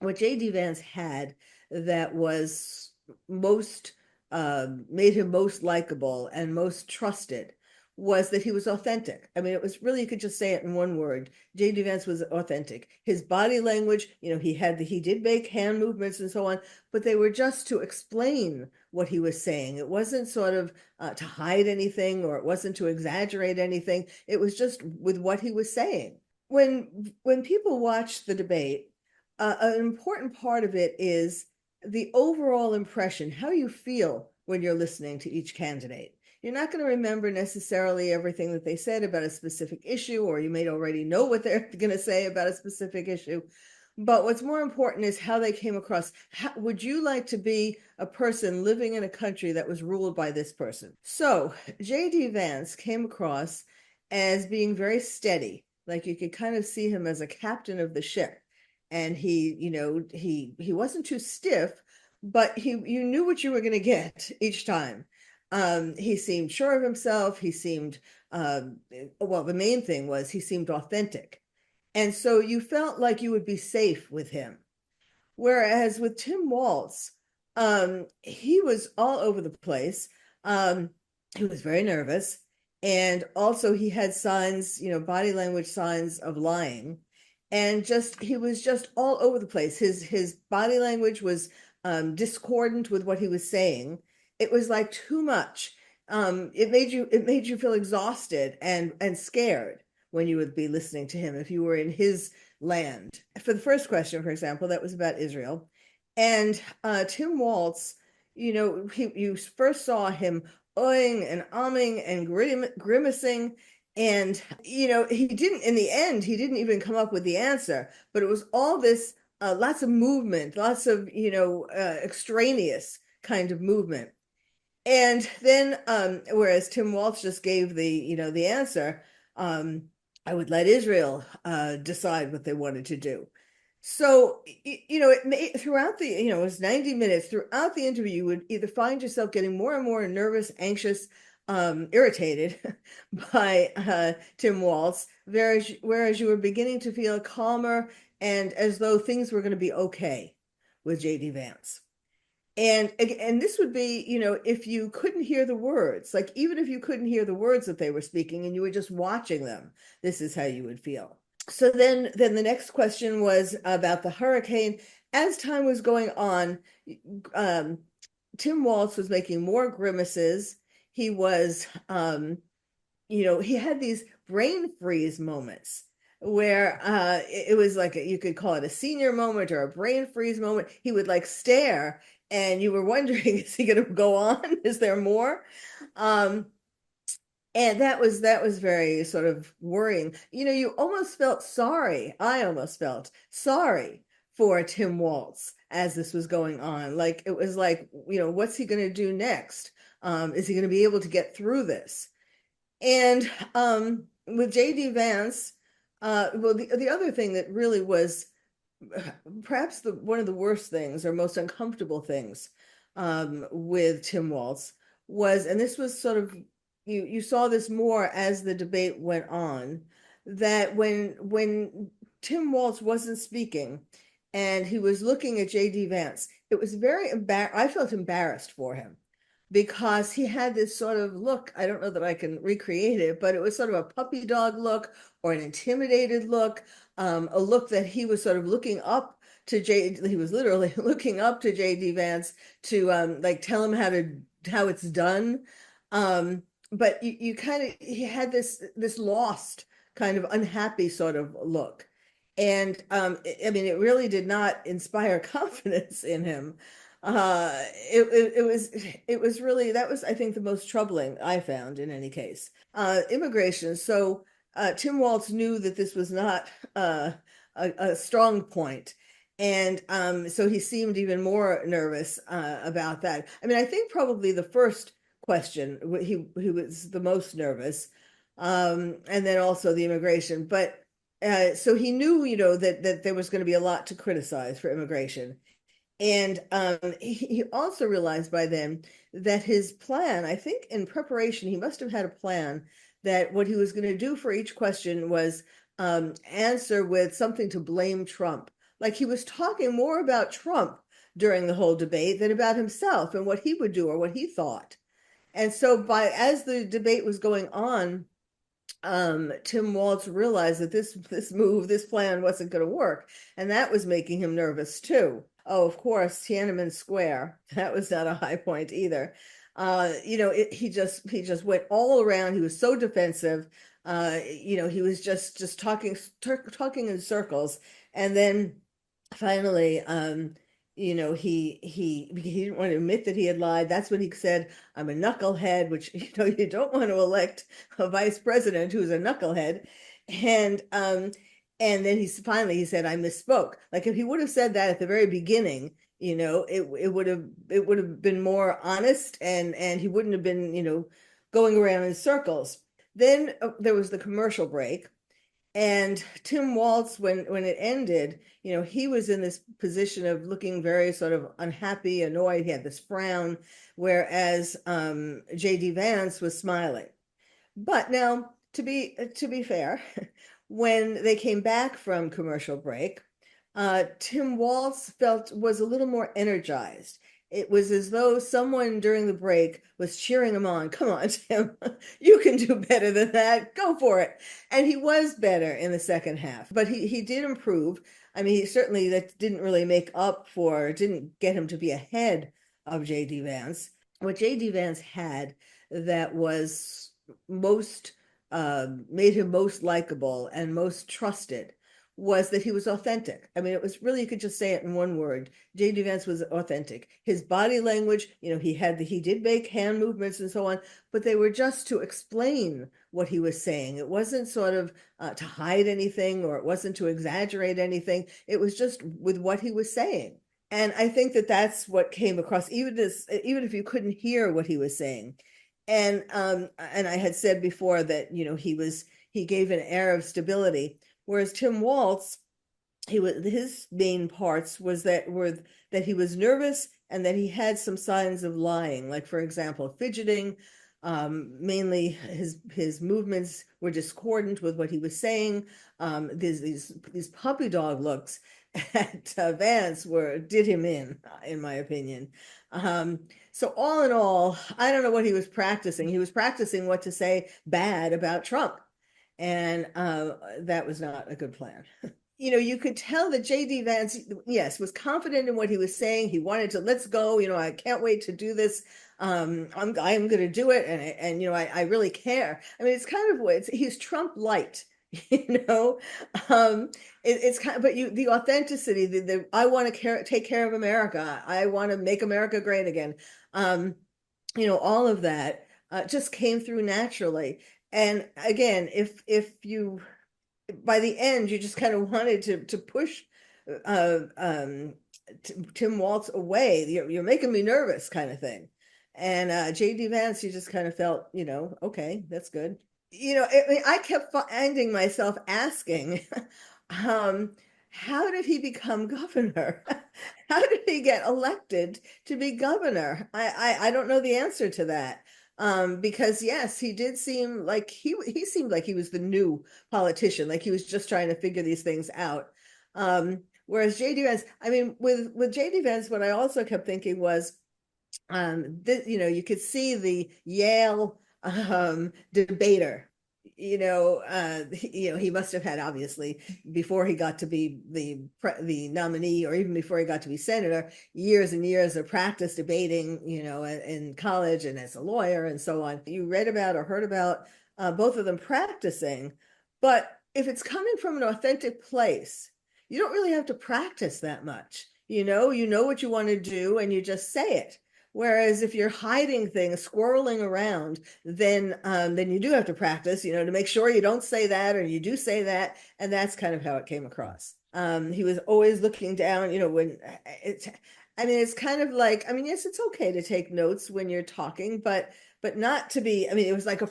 what J.D. Vance had that was most made him most likable and most trusted was that he was authentic. I mean, it was really, you could just say it in one word. J.D. Vance was authentic. His body language, he did make hand movements and so on, but they were just to explain what he was saying. It wasn't sort of to hide anything, or it wasn't to exaggerate anything. It was just with what he was saying. When people watch the debate, an important part of it is the overall impression, how you feel when you're listening to each candidate. You're not going to remember necessarily everything that they said about a specific issue, or you may already know what they're going to say about a specific issue. But what's more important is how they came across. Would you like to be a person living in a country that was ruled by this person? So J.D. Vance came across as being very steady. Like, you could kind of see him as a captain of the ship. And he wasn't too stiff, but you knew what you were going to get each time. He seemed sure of himself. He seemed, well, the main thing was he seemed authentic. And so you felt like you would be safe with him. Whereas with Tim Walz, he was all over the place. He was very nervous. And also he had signs, body language signs of lying. And he was just all over the place. His body language was discordant with what he was saying. It was like too much. It made you feel exhausted and scared when you would be listening to him if you were in his land. For the first question, for example, that was about Israel. And Tim Walz, you first saw him ohing and umming and grimacing. And, in the end, he didn't even come up with the answer, but it was all this, lots of movement, lots of, extraneous kind of movement. And then, whereas Tim Walz just gave the answer, I would let Israel decide what they wanted to do. So, it made throughout it was 90 minutes. Throughout the interview, you would either find yourself getting more and more nervous, anxious, irritated by Tim Walz, whereas you were beginning to feel calmer and as though things were going to be okay with J.D. Vance. And this would be, if you couldn't hear the words, like even if you couldn't hear the words that they were speaking and you were just watching them, this is how you would feel. So then the next question was about the hurricane. As time was going on, Tim Walz was making more grimaces. He was, he had these brain freeze moments where it was like you could call it a senior moment or a brain freeze moment. He would like stare, and you were wondering, is he going to go on? Is there more? And that was very sort of worrying. You almost felt sorry. I almost felt sorry for Tim Walz as this was going on. Like, it was like, what's he going to do next? Is he going to be able to get through this? And with J.D. Vance, well, the other thing that really was perhaps one of the worst things or most uncomfortable things with Tim Walz was, and this was sort of, you saw this more as the debate went on, that when Tim Walz wasn't speaking and he was looking at J.D. Vance, it was very I felt embarrassed for him, because he had this sort of look. I don't know that I can recreate it, but it was sort of a puppy dog look or an intimidated look, a look that he was sort of looking up to he was literally looking up to J.D. Vance to like tell him how it's done. But you kind of, he had this lost, kind of unhappy sort of look. And I mean, it really did not inspire confidence in him. It was really, that was, I think, the most troubling I found in any case. Immigration. So Tim Walz knew that this was not a strong point. And so he seemed even more nervous about that. I mean, I think probably the first question, he was the most nervous, and then also the immigration. But so he knew, that there was going to be a lot to criticize for immigration. And he also realized by then that his plan, I think in preparation, he must have had a plan that what he was going to do for each question was answer with something to blame Trump like he was talking more about Trump during the whole debate than about himself and what he would do or what he thought. And so as the debate was going on, Tim Walz realized that this plan wasn't going to work, and that was making him nervous too. Oh, of course, Tiananmen Square. That was not a high point either. He just went all around. He was so defensive. He was just talking in circles, and then finally, he didn't want to admit that he had lied. That's when he said, "I'm a knucklehead," which you don't want to elect a vice president who's a knucklehead. And then he said, "I misspoke." Like if he would have said that at the very beginning, it would have been more honest, and he wouldn't have been going around in circles. Then there was the commercial break. And Tim Walz, when it ended, he was in this position of looking very sort of unhappy, annoyed. He had this frown, whereas J.D. Vance was smiling. But now, to be fair, when they came back from commercial break, Tim Walz was a little more energized. It was as though someone during the break was cheering him on. Come on, Tim, you can do better than that. Go for it. And he was better in the second half, but he did improve. I mean, he certainly that didn't really didn't get him to be ahead of J.D. Vance. What J.D. Vance had that was most made him most likable and most trusted was that he was authentic. I mean, it was really, you could just say it in one word. J.D. Vance was authentic. His body language, he did make hand movements and so on, but they were just to explain what he was saying. It wasn't sort of to hide anything, or it wasn't to exaggerate anything. It was just with what he was saying. And I think that that's what came across, even if you couldn't hear what he was saying. And I had said before that, he gave an air of stability. Whereas Tim Walz, his main parts were that he was nervous and that he had some signs of lying, like for example, fidgeting. Mainly his movements were discordant with what he was saying. These puppy dog looks at Vance did him in my opinion. So all in all, I don't know what he was practicing. He was practicing what to say bad about Trump. And that was not a good plan. You could tell that J.D. Vance, yes, was confident in what he was saying. He wanted to, let's go, I can't wait to do this. I'm going to do it. I really care. I mean, it's kind of he's Trump light, it's kind of, but the authenticity, I want to take care of America. I want to make America great again. All of that just came through naturally. And again, if you, by the end, you just kind of wanted to push Tim Walz away. You're making me nervous, kind of thing. And J.D. Vance, you just kind of felt, okay, that's good. I kept finding myself asking, how did he become governor? How did he get elected to be governor? I don't know the answer to that. Because yes, he did seem like he seemed like he was the new politician, like he was just trying to figure these things out. Whereas J.D. Vance, I mean, with J.D. Vance, what I also kept thinking was, you could see the Yale debater. He must have had, obviously, before he got to be the nominee, or even before he got to be senator, years and years of practice debating, in college and as a lawyer and so on. You read about or heard about both of them practicing, but if it's coming from an authentic place, you don't really have to practice that much. You know what you want to do, and you just say it. Whereas if you're hiding things, squirreling around, then you do have to practice, to make sure you don't say that, or you do say that. And that's kind of how it came across. He was always looking down, it's kind of like, yes, it's okay to take notes when you're talking, but not to be, it was like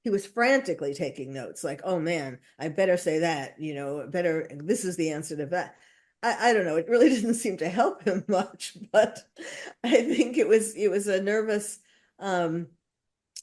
he was frantically taking notes, like, oh man, I better say that, this is the answer to that. I don't know. It really didn't seem to help him much, but I think it was a nervous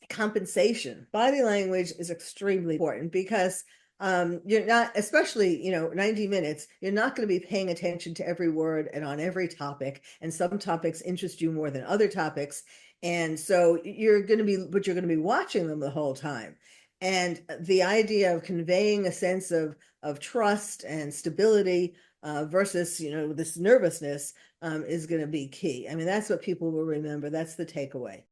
compensation. Body language is extremely important because You're not, especially, 90 minutes, you're not going to be paying attention to every word and on every topic. And some topics interest you more than other topics. And so but you're going to be watching them the whole time. And the idea of conveying a sense of trust and stability versus, this nervousness is going to be key. I mean, that's what people will remember. That's the takeaway.